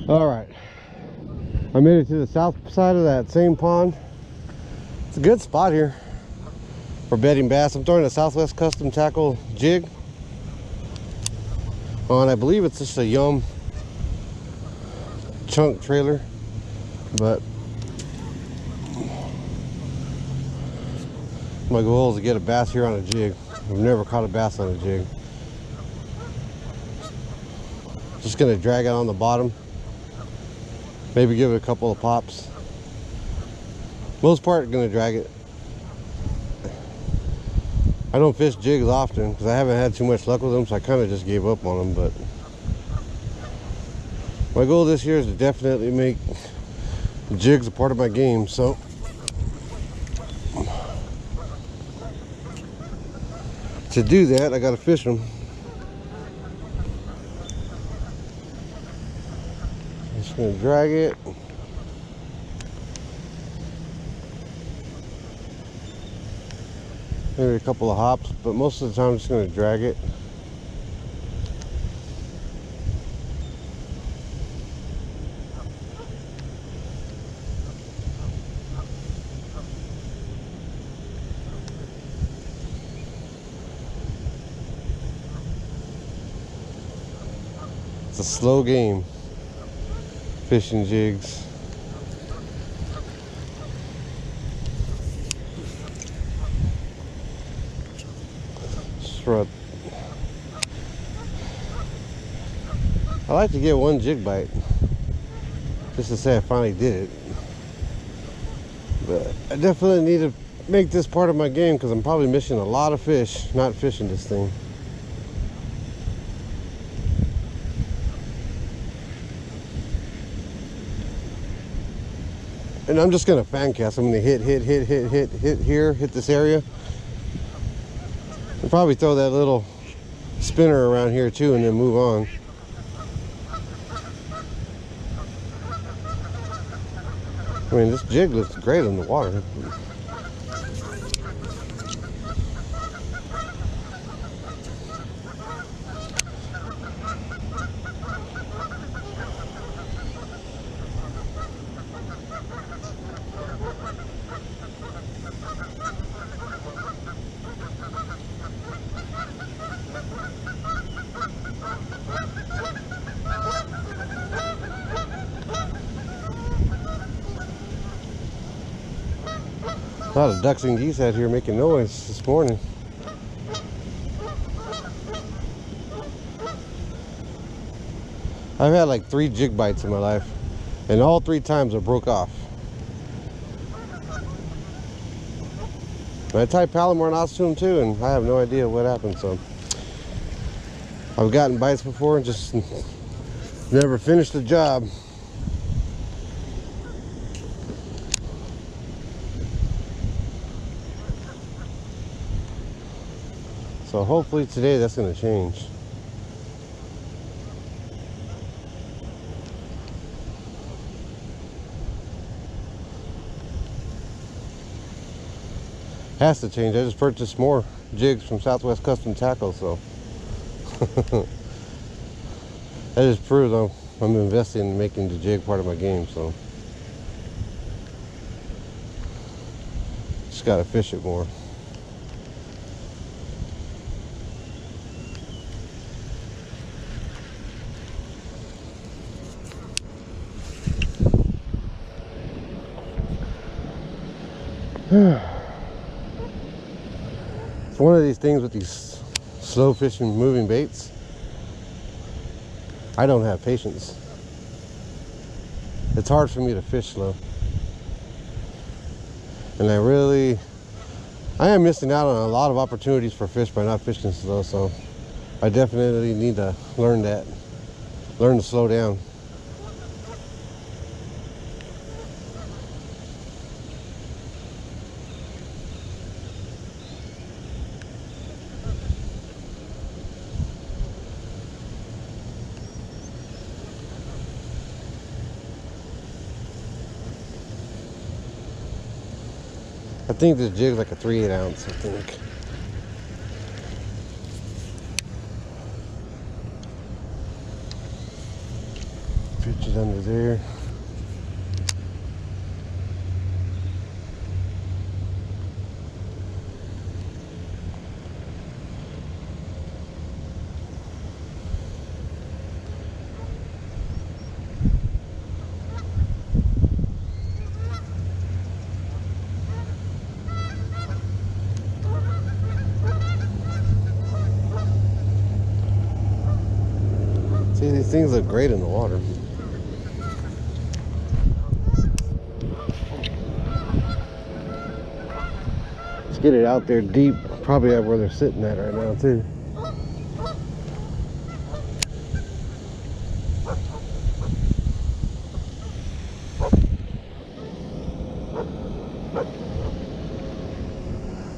Alright, I made it to the south side of that same pond. It's a good spot here for bedding bass. I'm throwing a Southwest Custom Tackle jig on, I believe it's just a Yum chunk trailer, but my goal is to get a bass here on a jig. I've never caught a bass on a jig. Just gonna drag it on the bottom. Maybe give it a couple of pops. Most part, gonna drag it. I don't fish jigs often because I haven't had too much luck with them, so I kind of just gave up on them. But my goal this year is to definitely make jigs a part of my game. So to do that, I gotta fish them. Just gonna drag it. Maybe a couple of hops, but most of the time I'm just gonna drag it. It's a slow game, fishing jigs. I like to get one jig bite just to say I finally did it, but I definitely need to make this part of my game because I'm probably missing a lot of fish not fishing this thing. And I'm just gonna fan cast. I'm gonna hit here, hit this area. I'll probably throw that little spinner around here too and then move on. I mean, this jig looks great in the water. A lot of ducks and geese out here making noise this morning. I've had like 3 jig bites in my life, and all 3 times I broke off. But I tied Palomar knots to them too, and I have no idea what happened. So I've gotten bites before and just never finished the job. So hopefully today that's going to change. Has to change. I just purchased more jigs from Southwest Custom Tackle, so that just proves I'm investing in making the jig part of my game. So just got to fish it more. It's one of these things with these slow fishing moving baits. I don't have patience. It's hard for me to fish slow. And I am missing out on a lot of opportunities for fish by not fishing slow, so I definitely need to learn to slow down. I think this jig's like a 3/8 ounce, I think. Pitch it under there. See, these things look great in the water. Let's get it out there deep, probably at where they're sitting at right now too.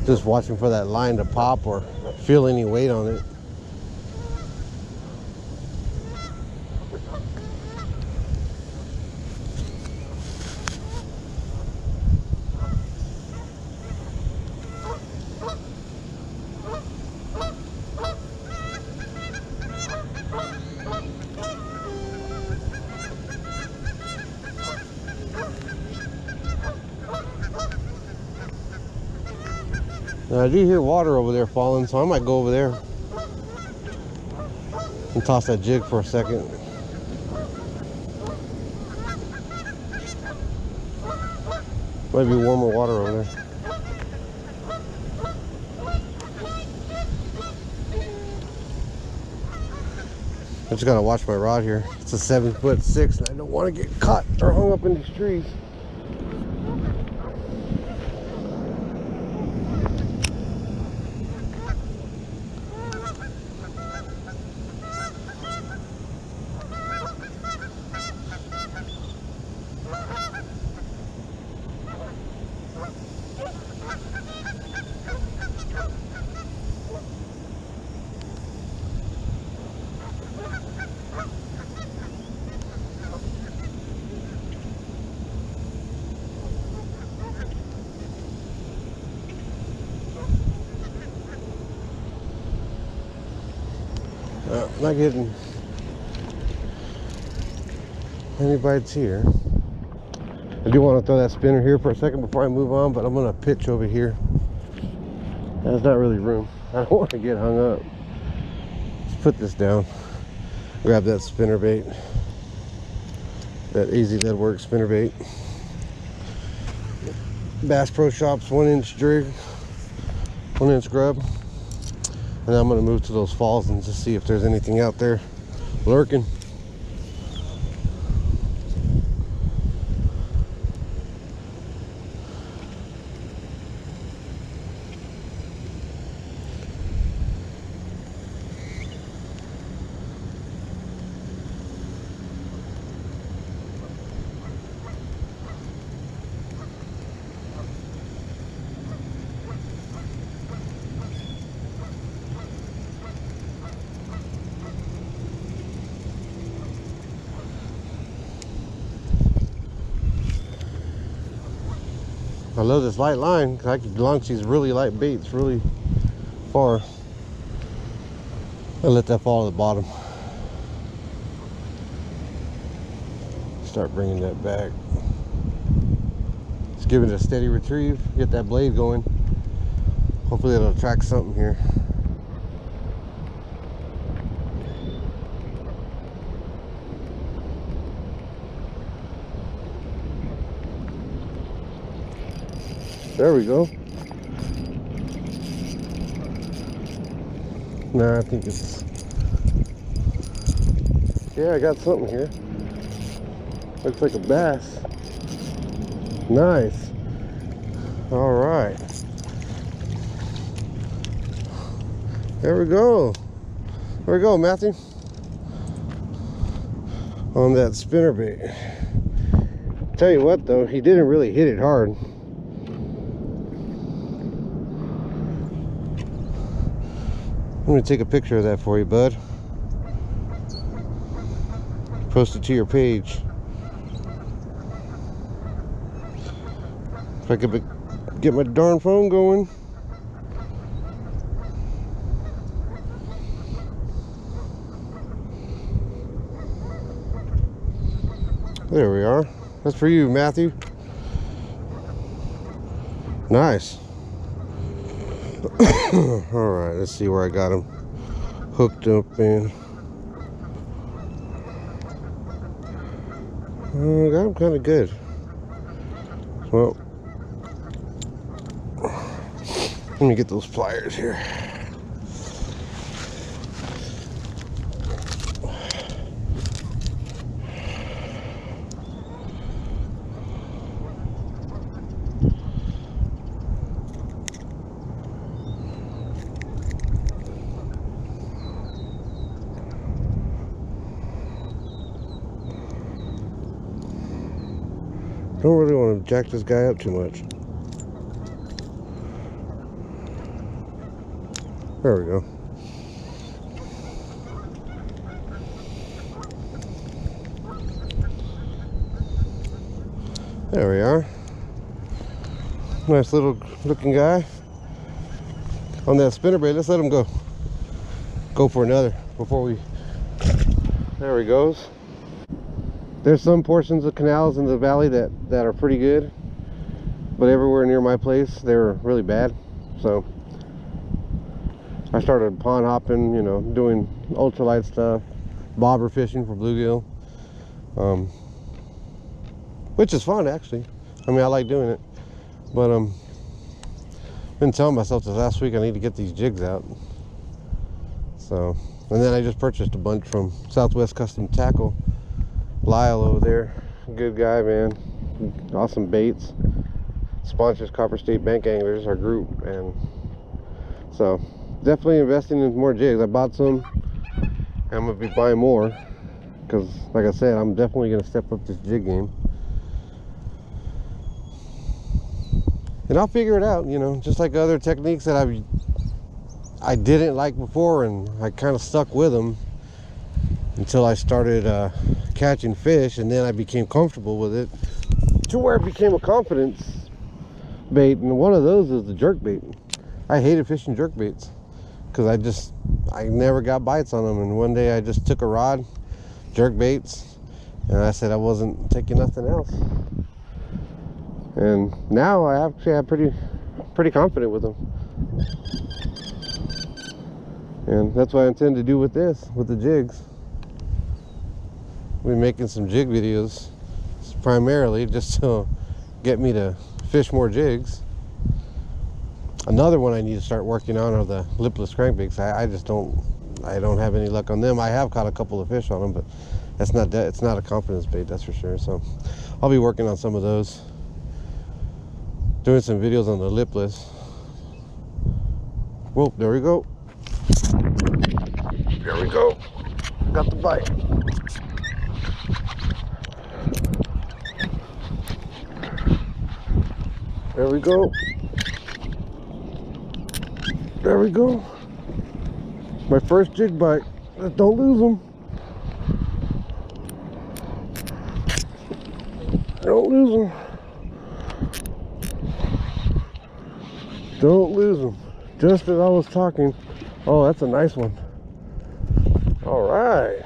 Just watching for that line to pop or feel any weight on it. Now, I do hear water over there falling, so I might go over there and toss that jig for a second. Might be warmer water over there. I just gotta watch my rod here. It's a 7'6", and I don't want to get caught or hung up in these trees. Not getting any bites here. I do want to throw that spinner here for a second before I move on, but I'm going to pitch over here. There's not really room. I don't want to get hung up. Let's put this down. Grab that spinner bait. That AZ Leadworks spinner bait. Bass Pro Shops 1-inch jig, 1-inch grub. And I'm going to move to those falls and just see if there's anything out there lurking. I love this light line because I can launch these really light baits really far. I let that fall to the bottom. Start bringing that back. Just give it a steady retrieve, get that blade going. Hopefully it'll attract something here. There we go. Nah, I think it's... Yeah, I got something here. Looks like a bass. Nice. All right. There we go. There we go, Matthew. On that spinnerbait. Tell you what, though, he didn't really hit it hard. I'm going to take a picture of that for you, bud. Post it to your page. If I could get my darn phone going. There we are. That's for you, Matthew. Nice. Alright, let's see where I got him hooked up in. Got him kind of good. Well, let me get those pliers here. Don't really want to jack this guy up too much. There we go. There we are. Nice little looking guy. On that spinnerbait, let's let him go. Go for another before we... There he goes. There's some portions of canals in the valley that are pretty good, but everywhere near my place they're really bad. So I started pond hopping, you know, doing ultralight stuff, bobber fishing for bluegill, which is fun actually. I mean, I like doing it, but been telling myself this last week I need to get these jigs out. So, and then I just purchased a bunch from Southwest Custom Tackle. Lyle over there, good guy, man. Awesome baits. Sponsors Copper State Bank Anglers, our group, and so definitely investing in more jigs. I bought some. I'm gonna be buying more because, like I said, I'm definitely gonna step up this jig game, and I'll figure it out. You know, just like other techniques that I didn't like before, and I kind of stuck with them until I started catching fish, and then I became comfortable with it to where it became a confidence bait. And one of those is the jerk bait. I hated fishing jerk baits because I never got bites on them, and one day I just took a rod, jerk baits, and I said I wasn't taking nothing else, and now I actually am pretty confident with them, and that's what I intend to do with the jigs. We'll be making some jig videos primarily just to get me to fish more jigs. Another one I need to start working on are the lipless crankbaits. I don't have any luck on them. I have caught a couple of fish on them, but it's not a confidence bait, that's for sure. So I'll be working on some of those, doing some videos on the lipless. Whoa, there we go. There we go. Got the bite. There we go. There we go. My first jig bite. Don't lose them. Don't lose them. Don't lose them. Just as I was talking. Oh, that's a nice one. All right.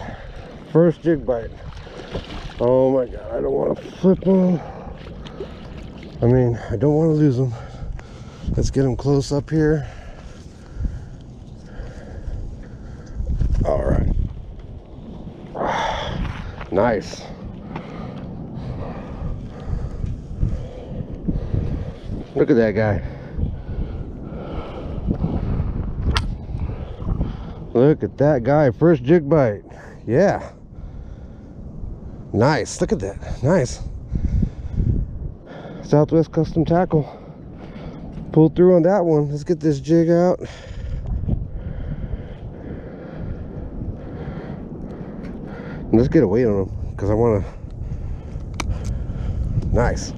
First jig bite. Oh my God, I don't want to flip them. I mean, I don't want to lose them. Let's get them close up here. All right. Nice. Look at that guy. Look at that guy. First jig bite. Yeah. Nice. Look at that. Nice. Southwest Custom Tackle. Pulled through on that one. Let's get this jig out. And let's get a weight on him because I want to. Nice.